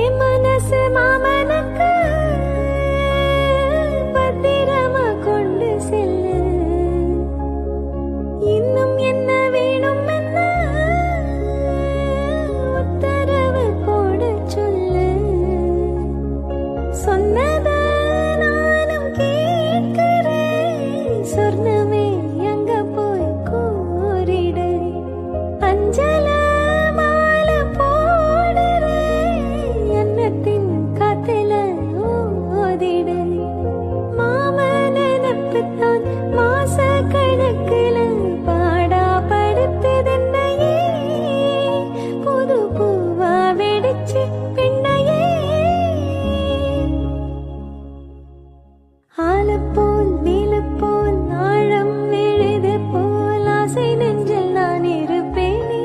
என் மனசு மாமனுக்கு பத்திரமா கொண்டு செல்லு. இன்னும் என்ன வேணும் என்ன உத்தரவு போட சொல்லு. சொன்னத நானும் கேட்கிறேன். சொர்ணமே அங்க போய் கூறிடு. அஞ்சல மாலை போடுறேன். அன்னத்தின் காத்துல ஓதிடு. மாம நினப்புத்தான் மாச கணக்குல பாடா படுத்துதென்னையே. புது பூவா வெடிச்சு பெண்ணையே. ஆலப்போல் நீலப்போல் ஆழம் எழுது போல் ஆசை நெஞ்சில் நான் இருப்பேனே.